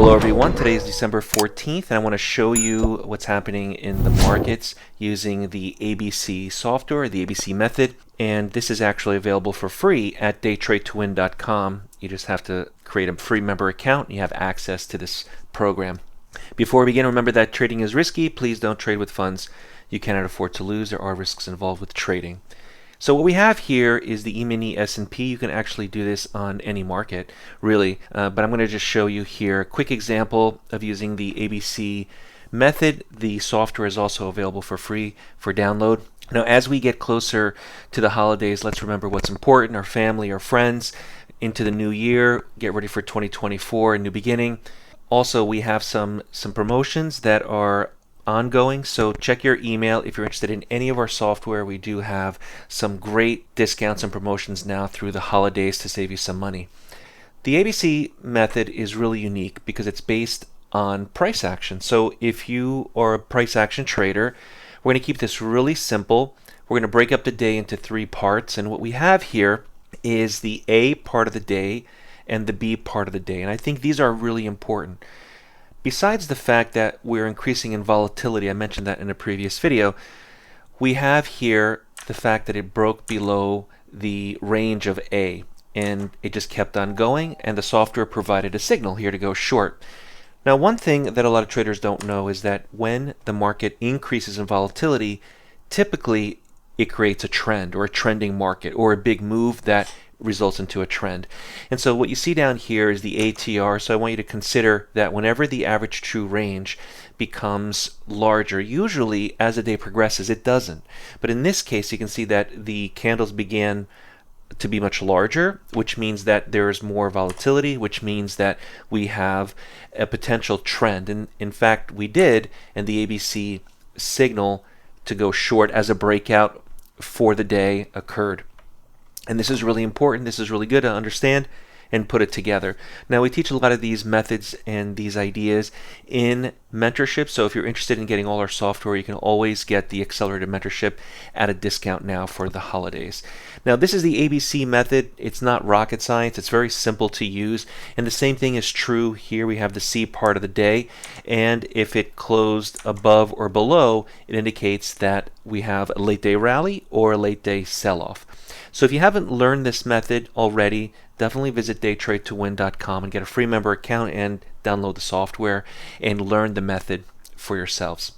Hello everyone, today is December 14th and I want to show you what's happening in the markets using the ABC software, the ABC method, and this is actually available for free at DayTradeToWin.com. You just have to create a free member account and you have access to this program. Before we begin, remember that trading is risky. Please don't trade with funds you cannot afford to lose. There are risks involved with trading. So what we have here is the E-mini S&P. You can actually do this on any market, really, but I'm going to just show you here a quick example of using the ABC method. The software is also available for free for download. Now, as we get closer to the holidays, let's remember what's important: our family, our friends, into the new year, get ready for 2024, a new beginning. Also, we have some promotions that are ongoing, so check your email if you're interested in any of our software. We do have some great discounts and promotions now through the holidays to save you some money. The ABC method is really unique because it's based on price action. So if you are a price action trader, we're going to keep this really simple. We're going to break up the day into three parts, and what we have here is the A part of the day and the B part of the day, and I think these are really important. Besides the fact that we're increasing in volatility, I mentioned that in a previous video, we have here the fact that it broke below the range of A and it just kept on going, and the software provided a signal here to go short. Now, one thing that a lot of traders don't know is that when the market increases in volatility, typically it creates a trend or a trending market or a big move that results into a trend. And so what you see down here is the ATR. So I want you to consider that whenever the average true range becomes larger, usually as the day progresses it doesn't, but in this case you can see that the candles began to be much larger, which means that there is more volatility, which means that we have a potential trend. And in fact we did, and the ABC signal to go short as a breakout for the day occurred. And this is really important. This is really good to understand and put it together. Now, we teach a lot of these methods and these ideas in mentorship. So if you're interested in getting all our software, you can always get the accelerated mentorship at a discount now for the holidays. Now, this is the ABC method. It's not rocket science. It's very simple to use. And the same thing is true here. We have the C part of the day. And if it closed above or below, it indicates that we have a late day rally or a late day sell-off. So if you haven't learned this method already, definitely visit DayTradeToWin.com and get a free member account and download the software and learn the method for yourselves.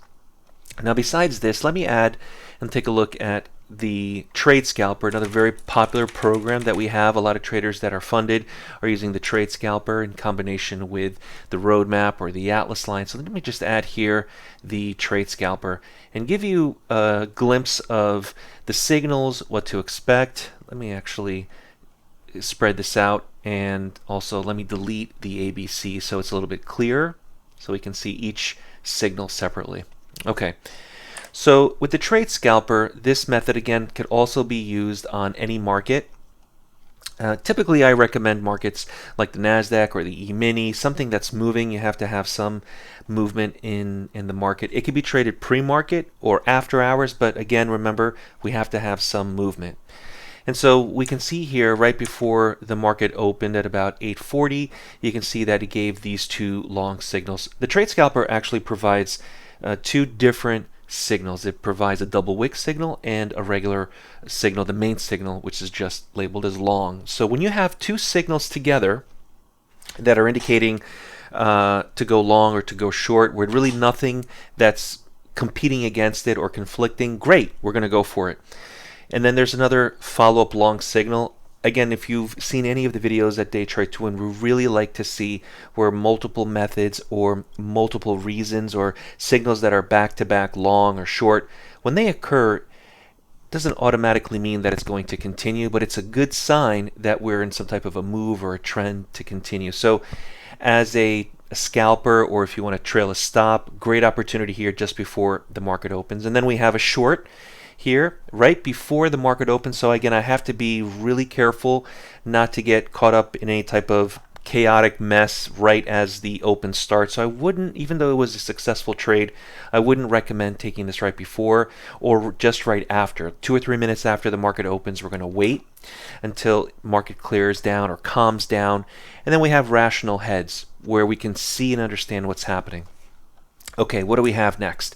Now, besides this, let me add and take a look at the Trade Scalper, another very popular program that we have. A lot of traders that are funded are using the Trade Scalper in combination with the roadmap or the Atlas line. So let me just add here the Trade Scalper and give you a glimpse of the signals, what to expect. Let me actually spread this out, and also let me delete the ABC so it's a little bit clearer so we can see each signal separately. Okay. So with the Trade Scalper, this method again could also be used on any market. Typically I recommend markets like the NASDAQ or the E-mini, something that's moving. You have to have some movement in the market. It could be traded pre-market or after hours, but again, remember, we have to have some movement. And so we can see here right before the market opened at about 8:40, you can see that it gave these two long signals. The Trade Scalper actually provides two different signals. It provides a double wick signal and a regular signal, the main signal, which is just labeled as long. So when you have two signals together that are indicating to go long or to go short, with really nothing that's competing against it or conflicting, great, we're going to go for it. And then there's another follow-up long signal. Again, if you've seen any of the videos at DayTradeToWin, we really like to see where multiple methods or multiple reasons or signals that are back-to-back long or short, when they occur, doesn't automatically mean that it's going to continue, but it's a good sign that we're in some type of a move or a trend to continue. So as a scalper, or if you want to trail a stop, great opportunity here just before the market opens. And then we have a short here right before the market opens. So again, I have to be really careful not to get caught up in any type of chaotic mess right as the open starts. So I wouldn't, even though it was a successful trade, I wouldn't recommend taking this right before or just right after. 2 or 3 minutes after the market opens, we're going to wait until market clears down or calms down. And then we have rational heads where we can see and understand what's happening. Okay, what do we have next?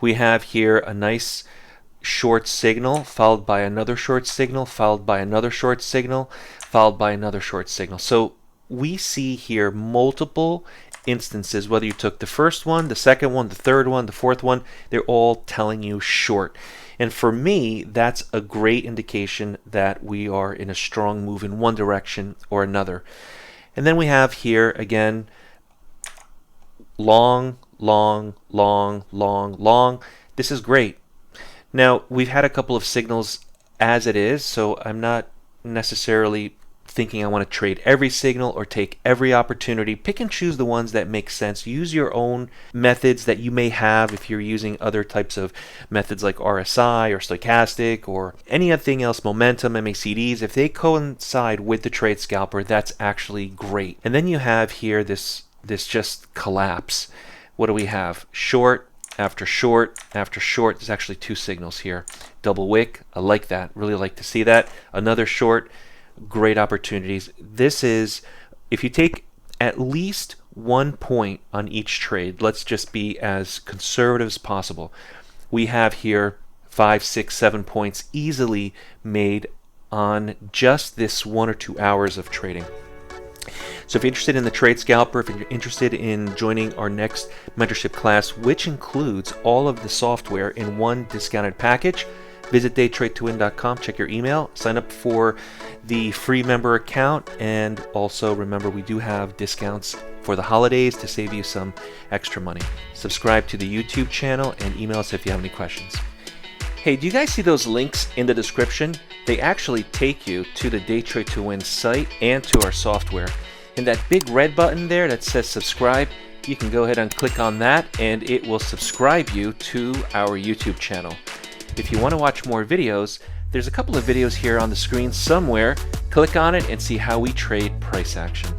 We have here a nice short signal followed by another short signal, followed by another short signal, followed by another short signal. So we see here multiple instances, whether you took the first one, the second one, the third one, the fourth one, they're all telling you short. And for me, that's a great indication that we are in a strong move in one direction or another. And then we have here again, long, long, long, long, long. This is great. Now, we've had a couple of signals as it is, so I'm not necessarily thinking I want to trade every signal or take every opportunity. Pick and choose the ones that make sense. Use your own methods that you may have if you're using other types of methods like RSI or stochastic or anything else, momentum, MACDs. If they coincide with the Trade Scalper, that's actually great. And then you have here this just collapse. What do we have? Short after short after short. There's actually 2 signals here. Double wick, I like that, really like to see that. Another short, great opportunities. This is, if you take at least 1 point on each trade, let's just be as conservative as possible. We have here 5, 6, 7 points easily made on just this 1 or 2 hours of trading. So if you're interested in the Trade Scalper, if you're interested in joining our next mentorship class, which includes all of the software in one discounted package, visit DayTradeToWin.com, check your email, sign up for the free member account, and also remember we do have discounts for the holidays to save you some extra money. Subscribe to the YouTube channel and email us if you have any questions. Hey, do you guys see those links in the description? They actually take you to the DayTradeToWin site and to our software. And that big red button there that says subscribe, you can go ahead and click on that and it will subscribe you to our YouTube channel. If you want to watch more videos, there's a couple of videos here on the screen somewhere. Click on it and see how we trade price action.